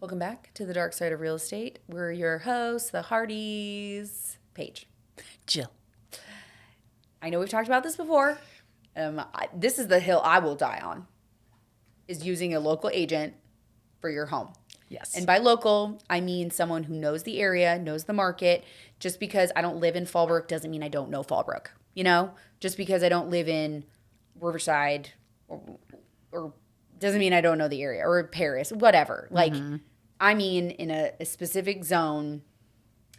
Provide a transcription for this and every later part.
Welcome back to the Dark Side of Real Estate. We're your hosts, the Hardys, Paige. Jill. I know we've talked about this before. This is the hill I will die on, is using a local agent for your home. Yes. And by local, I mean someone who knows the area, knows the market. Just because I don't live in Fallbrook doesn't mean I don't know Fallbrook. You know, just because I don't live in Riverside or doesn't mean I don't know the area, or Paris, whatever. Like, I mean, in a specific zone,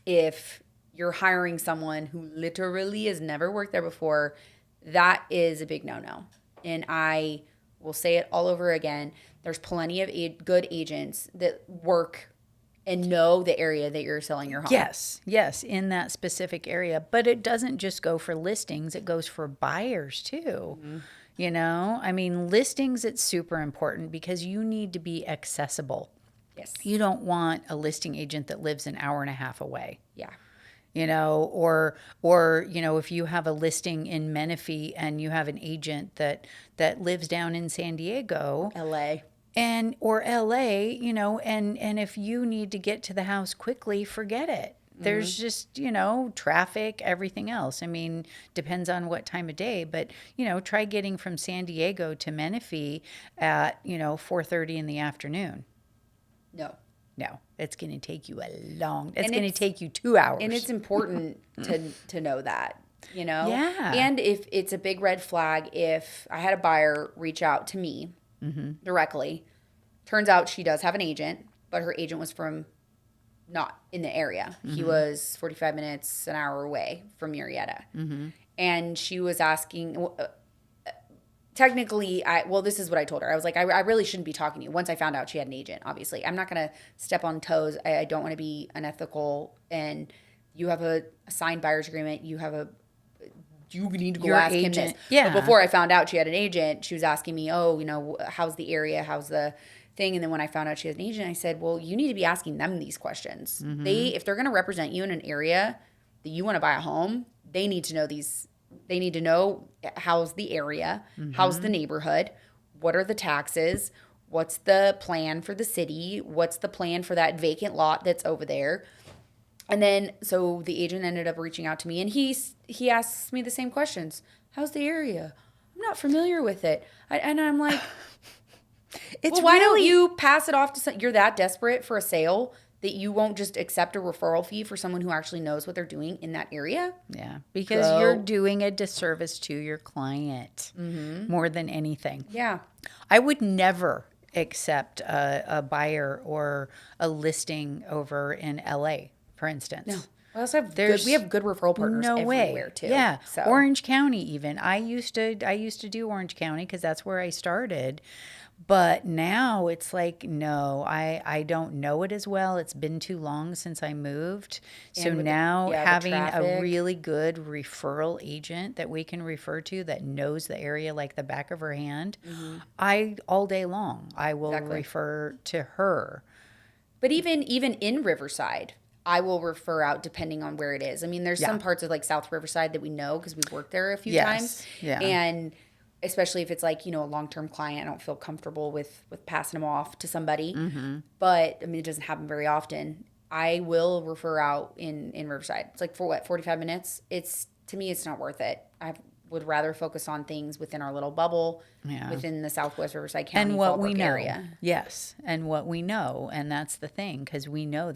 if you're hiring someone who literally has never worked there before, that is a big no-no. And I will say it all over again. There's plenty of good agents that work and know the area that you're selling your home. Yes, in that specific area. But it doesn't just go for listings, it goes for buyers too. You know, I mean, listings, it's super important because you need to be accessible. Yes. You don't want a listing agent that lives an hour and a half away. Yeah. You know, or you know, if you have a listing in Menifee and you have an agent that lives down in San Diego, LA. or LA, you know, and if you need to get to the house quickly, forget it. There's just, you know, traffic, everything else. I mean, depends on what time of day, but, you know, try getting from San Diego to Menifee at, you know, 4:30 in the afternoon. No, it's going to take you it's going to take you 2 hours. And it's important to know that, you know? Yeah. And if it's a big red flag, if I had a buyer reach out to me directly, turns out she does have an agent, but her agent was from not in the area. He was 45 minutes, an hour away from Murrieta. And she was asking, technically, this is what I told her. I was like, I really shouldn't be talking to you. Once I found out she had an agent, obviously. I'm not going to step on toes. I don't want to be unethical. And you have a signed buyer's agreement. You need to go ask him this. Yeah. But before I found out she had an agent, she was asking me, oh, you know, how's the area? How's the thing? And then when I found out she has an agent, I said, well, you need to be asking them these questions. If they're going to represent you in an area that you want to buy a home, they need to know these. They need to know how's the area, how's the neighborhood, what are the taxes, what's the plan for the city, what's the plan for that vacant lot that's over there. And then, so the agent ended up reaching out to me, and he asks me the same questions. How's the area? I'm not familiar with it. And I'm like, why don't you pass it off to you're that desperate for a sale that you won't just accept a referral fee for someone who actually knows what they're doing in that area? Yeah, because you're doing a disservice to your client more than anything. Yeah. I would never accept a buyer or a listing over in LA, for instance. No. We also have we have good referral partners everywhere too. Yeah, so. Orange County even. I used to do Orange County because that's where I started. But now it's like, no, I don't know it as well. It's been too long since I moved. So now having a really good referral agent that we can refer to that knows the area like the back of her hand, all day long, I will refer to her. But even in Riverside, I will refer out depending on where it is. I mean, there's some parts of like South Riverside that we know because we've worked there a few times. Yeah. And especially if it's like, you know, a long-term client, I don't feel comfortable with passing them off to somebody. But I mean, it doesn't happen very often. I will refer out in Riverside. It's like for what, 45 minutes? To me, it's not worth it. I would rather focus on things within our little bubble, within the Southwest Riverside County and what we know area. Yes, and what we know, and that's the thing, because we know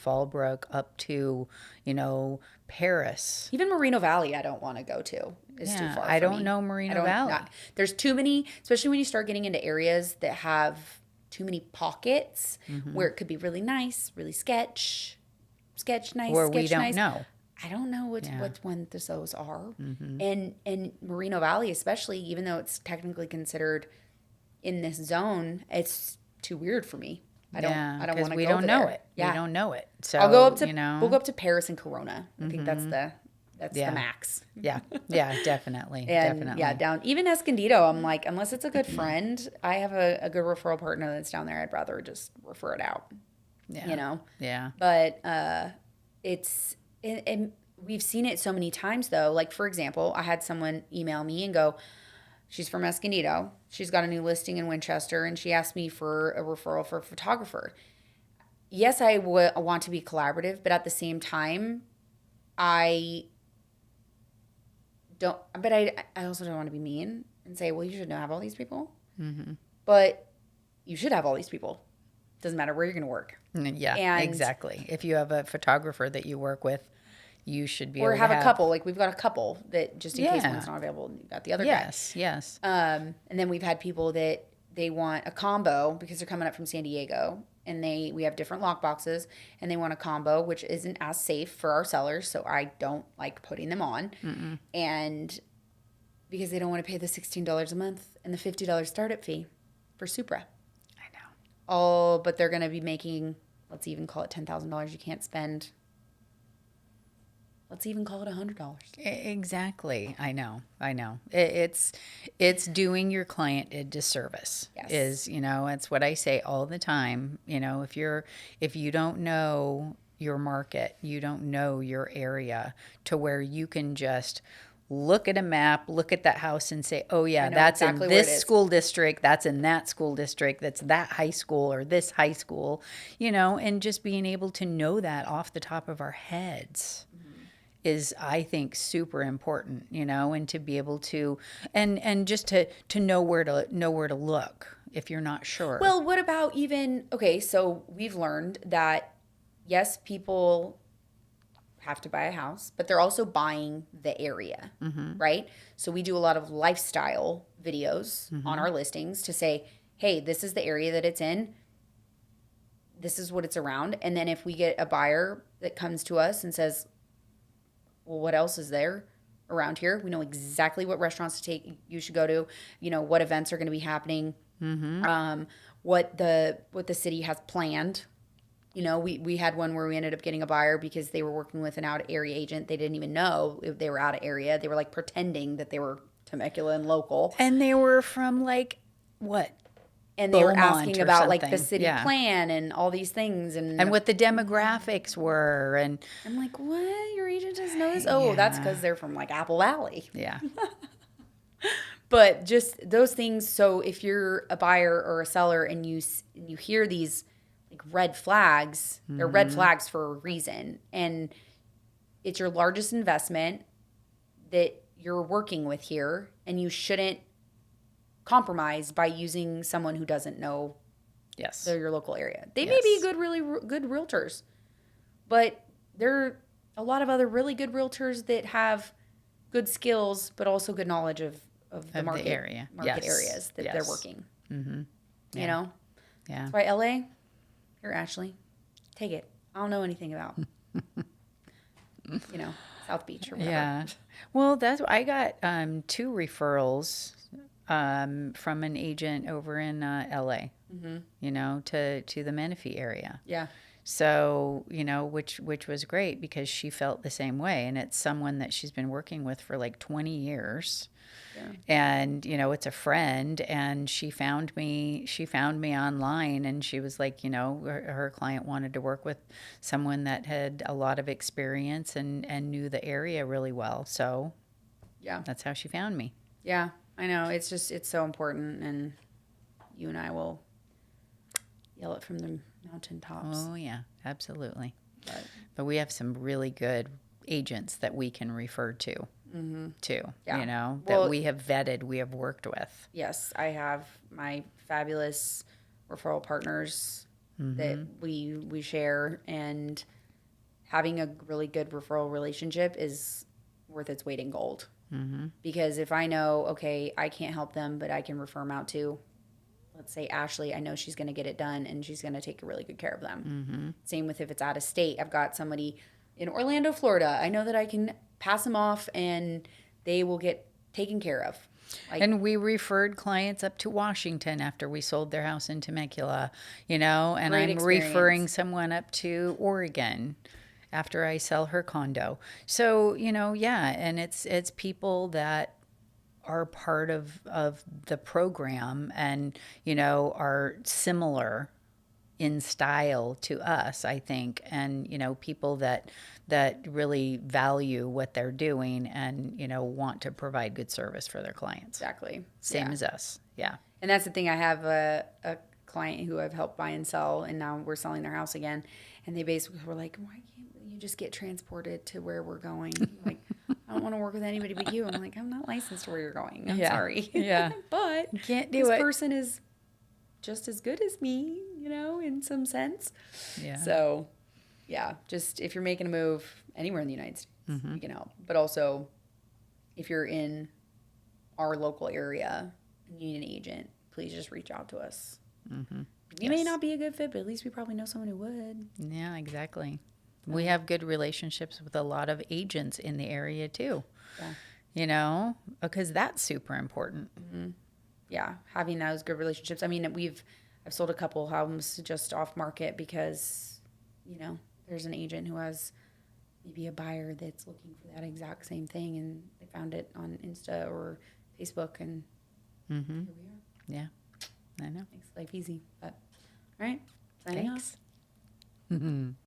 Fallbrook up to, you know, Paris, even Moreno Valley. I don't want to go to. It's too far. I don't know Moreno Valley. There's too many, especially when you start getting into areas that have too many pockets where it could be really nice, really sketch nice, where sketch we don't nice. know. I don't know which one those are. And Moreno Valley especially, even though it's technically considered in this zone, it's too weird for me. I don't want to go over there. We don't know it. Yeah. We don't know it. So I'll go up to we'll go up to Paris and Corona. I think that's the max. Yeah, definitely. And down even Escondido, I'm like, unless it's a good friend, I have a good referral partner that's down there. I'd rather just refer it out. Yeah. You know? Yeah. But and we've seen it so many times though. Like, for example, I had someone email me and go, She's from Escondido. She's got a new listing in Winchester, and she asked me for a referral for a photographer. Yes, I want to be collaborative, but at the same time, I don't. But I also don't want to be mean and say, well, you shouldn't have all these people. But you should have all these people. Doesn't matter where you're going to work. Yeah, And exactly. If you have a photographer that you work with, you should be or able have to a couple. Like we've got a couple that just in case Yeah. one's not available, you've got the other Yes, yes. guy. And then we've had people that they want a combo because they're coming up from San Diego, and we have different lock boxes, and they want a combo, which isn't as safe for our sellers. So I don't like putting them on, and because they don't want to pay the $16 a month and the $50 startup fee for Supra. I know. Oh, but they're going to be making, let's even call it $10,000. You can't spend. Let's even call it $100. Exactly. I know. It's doing your client a disservice. Yes. It's what I say all the time. If you don't know your market, you don't know your area to where you can just look at a map, look at that house and say, oh yeah, that's exactly in where it this is. school district, that's in that school district, that's that high school or this high school, and just being able to know that off the top of our heads is, I think, super important, and to be able to, and just to know where to look if you're not sure. Well, what about okay, so we've learned that, yes, people have to buy a house, but they're also buying the area, right? So we do a lot of lifestyle videos on our listings to say, hey, this is the area that it's in. This is what it's around. And then if we get a buyer that comes to us and says, well, what else is there around here? We know exactly what restaurants you should go to, what events are going to be happening, what the city has planned. We had one where we ended up getting a buyer because they were working with an out-of-area agent. They didn't even know if they were out of area. They were like pretending that they were Temecula and local. And they were from like what? And they were Beaumont asking or about like something. the city plan and all these things and what the demographics were. And I'm like, what? Your agent doesn't know this? Oh, that's because they're from like Apple Valley. yeah. But just those things. So if you're a buyer or a seller and you hear these like red flags, they're red flags for a reason. And it's your largest investment that you're working with here, and you shouldn't compromise by using someone who doesn't know Yes. your local area. They may be really good realtors, but there are a lot of other really good realtors that have good skills, but also good knowledge of the market area. areas that they're working. Yeah. That's why LA, here, Ashley, take it. I don't know anything about, South Beach or whatever. Yeah. Well, I got 2 referrals from an agent over in LA, to the Menifee area. Yeah. So, which was great because she felt the same way. And it's someone that she's been working with for like 20 years. Yeah. And, it's a friend, and she found me online, and she was like, her client wanted to work with someone that had a lot of experience and knew the area really well. So yeah, that's how she found me. Yeah, I know. It's so important, and you and I will yell it from the mountaintops. Oh yeah, absolutely. But we have some really good agents that we can refer to. Too, Yeah. That we have vetted, we have worked with. Yes, I have my fabulous referral partners that we share, and having a really good referral relationship is worth its weight in gold. Because if I know, okay, I can't help them, but I can refer them out to, let's say, Ashley, I know she's going to get it done, and she's going to take really good care of them. Same with if it's out of state. I've got somebody in Orlando, Florida. I know that I can pass them off, and they will get taken care of. And we referred clients up to Washington after we sold their house in Temecula, and I'm referring someone up to Oregon after I sell her condo. So, and it's people that are part of the program and, are similar in style to us, I think, and people that really value what they're doing and want to provide good service for their clients. Exactly. Same as us. Yeah. And that's the thing. I have a client who I've helped buy and sell, and now we're selling their house again. And they basically were like, "Why can't you just get transported to where we're going?" Like, I don't want to work with anybody but you. I'm like, I'm not licensed to where you're going. I'm sorry. Yeah. But You can't do this it. person is just as good as me, in some sense. Yeah. So, yeah, just if you're making a move anywhere in the United States, we can help. But also, if you're in our local area and you need an agent, please just reach out to us. We may not be a good fit, but at least we probably know someone who would. Yeah, exactly. We have good relationships with a lot of agents in the area too. Yeah. Because that's super important. Yeah, having those good relationships. I mean, I've sold a couple homes just off market because, there's an agent who has maybe a buyer that's looking for that exact same thing, and they found it on Insta or Facebook, and here we are. Yeah, I know. Makes life easy. But all right, signing off. Thanks.